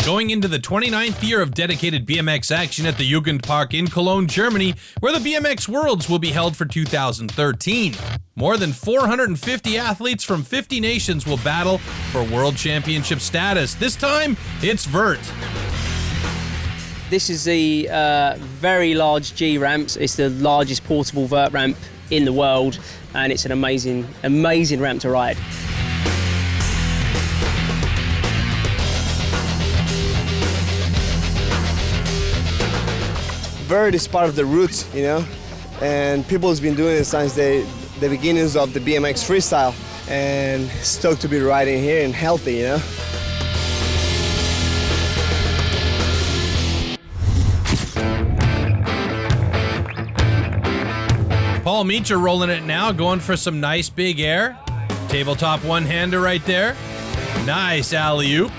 Going into the 29th year of dedicated BMX action at the Jugendpark in Cologne, Germany, where the BMX Worlds will be held for 2013. More than 450 athletes from 50 nations will battle for world championship status. This time, it's Vert. This is the very large G ramps. It's the largest portable vert ramp in the world, and it's an amazing ramp to ride. Vert is part of the roots, you know, and people has been doing it since the beginnings of the BMX freestyle, and stoked to be riding here and healthy, you know. Paul Meacher rolling it now, going for some nice big air. Tabletop one-hander right there. Nice alley-oop.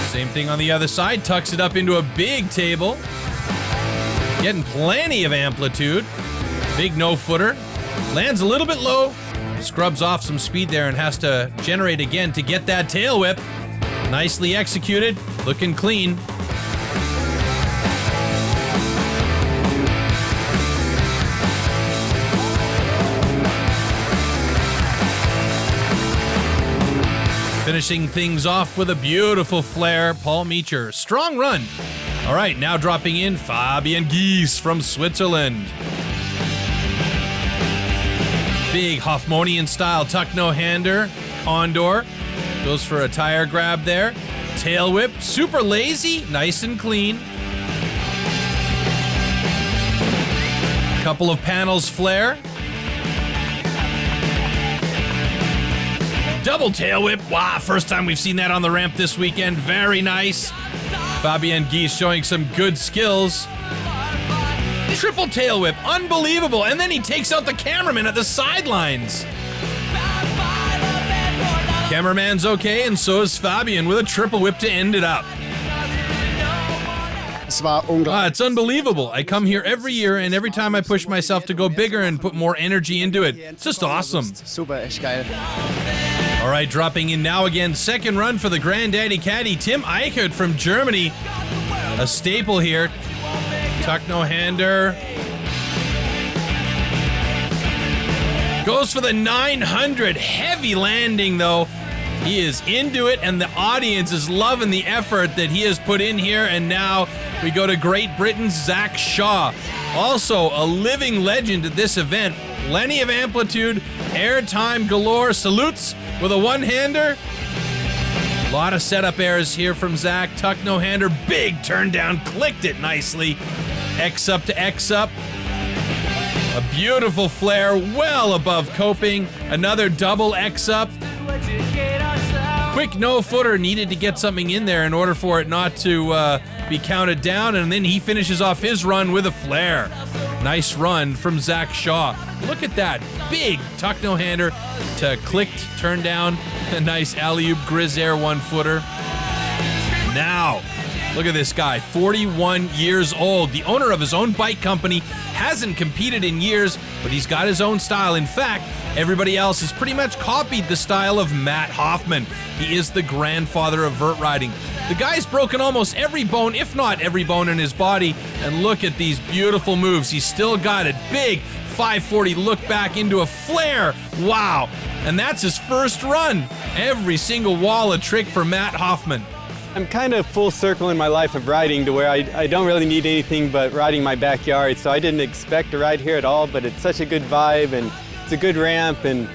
Same thing on the other side, tucks it up into a big table. Getting plenty of amplitude. Big no-footer. Lands a little bit low. Scrubs off some speed there and has to generate again to get that tail whip. Nicely executed, looking clean. Finishing things off with a beautiful flare, Paul Meacher. Strong run. All right, now dropping in Fabian Gies from Switzerland. Big Hoffmanian style tuck no-hander, condor. Goes for a tire grab there. Tail whip, super lazy, nice and clean. Couple of panels flare. Double tail whip. Wow, first time we've seen that on the ramp this weekend. Very nice. Fabian Gies showing some good skills. Triple tail whip, unbelievable. And then he takes out the cameraman at the sidelines. Cameraman's okay, and so is Fabian with a triple whip to end it up. It's unbelievable. I come here every year, and every time I push myself to go bigger and put more energy into it. It's just awesome. Super, echt geil. All right, dropping in now again. Second run for the Granddaddy Caddy, Tim Eichert from Germany. A staple here. Tuck no-hander. Goes for the 900. Heavy landing, though. He is into it, and the audience is loving the effort that he has put in here. And now we go to Great Britain's Zach Shaw. Also a living legend at this event. Plenty of amplitude, airtime galore. Salutes with a one-hander. A lot of setup airs here from Zach. Tuck no-hander, big turn down, clicked it nicely. X up to X up. A beautiful flare, well above coping. Another double X up. Quick no-footer, needed to get something in there in order for it not to be counted down, and then he finishes off his run with a flare. Nice run from Zach Shaw. Look at that, big tuck no-hander to clicked turn down. A nice alley-oop grizz air one-footer. Now, look at this guy, 41 years old. The owner of his own bike company, hasn't competed in years, but he's got his own style. In fact, everybody else has pretty much copied the style of Matt Hoffman. He is the grandfather of vert riding. The guy's broken almost every bone, if not every bone in his body, and look at these beautiful moves. He's still got it. Big 540 look back into a flare. Wow. And that's his first run. Every single wall a trick for Matt Hoffman. I'm kind of full circle in my life of riding to where I don't really need anything but riding my backyard, so I didn't expect to ride here at all, but it's such a good vibe and it's a good ramp, and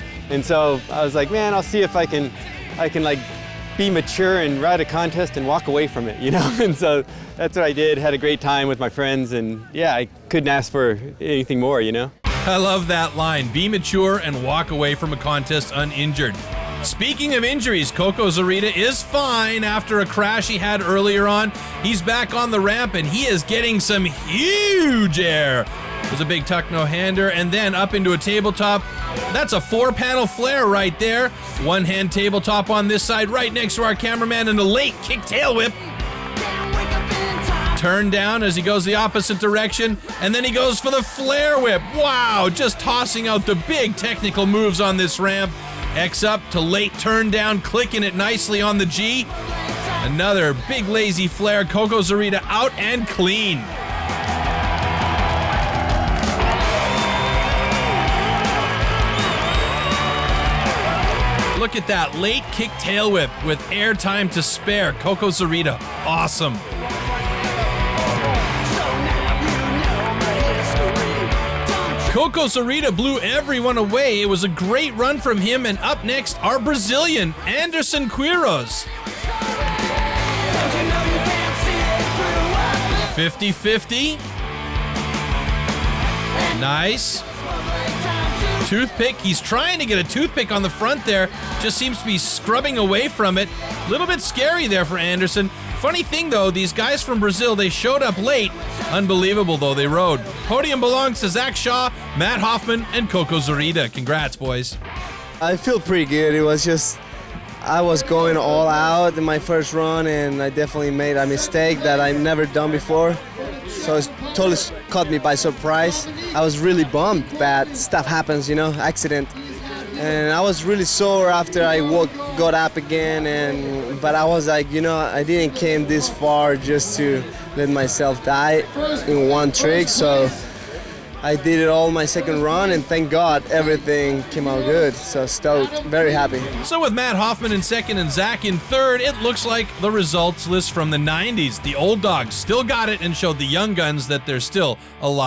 so I was like, man, I'll see if I can like be mature and ride a contest and walk away from it, you know? And so that's what I did, had a great time with my friends, and yeah, I couldn't ask for anything more, you know? I love that line, be mature and walk away from a contest uninjured. Speaking of injuries, Coco Zarita is fine after a crash he had earlier on. He's back on the ramp and he is getting some huge air. There's a big tuck no-hander and then up into a tabletop. That's a 4-panel flare right there. One-hand tabletop on this side right next to our cameraman and a late kick tail whip. Turn down as he goes the opposite direction, and then he goes for the flare whip. Wow, just tossing out the big technical moves on this ramp. X up to late turn down, clicking it nicely on the G. Another big lazy flare. Coco Zarita out and clean. Look at that late kick tail whip with air time to spare. Coco Zarita, awesome. Coco Zarita blew everyone away. It was a great run from him, and up next, our Brazilian, Anderson Quiros. 50-50. Nice. Toothpick. He's trying to get a toothpick on the front there. Just seems to be scrubbing away from it. A little bit scary there for Anderson. Funny thing, though, these guys from Brazil, they showed up late. Unbelievable, though, they rode. Podium belongs to Zach Shaw, Matt Hoffman, and Coco Zarita. Congrats, boys. I feel pretty good. It was just, I was going all out in my first run, and I definitely made a mistake that I've never done before. So it totally caught me by surprise. I was really bummed, but stuff happens, you know, accident. And I was really sore after I got up again, but I was like, you know, I didn't came this far just to let myself die in one trick. So I did it all my second run, and thank God everything came out good. So stoked, very happy. So with Matt Hoffman in second and Zach in third, it looks like the results list from the 90s. The old dogs still got it and showed the young guns that there's still a lot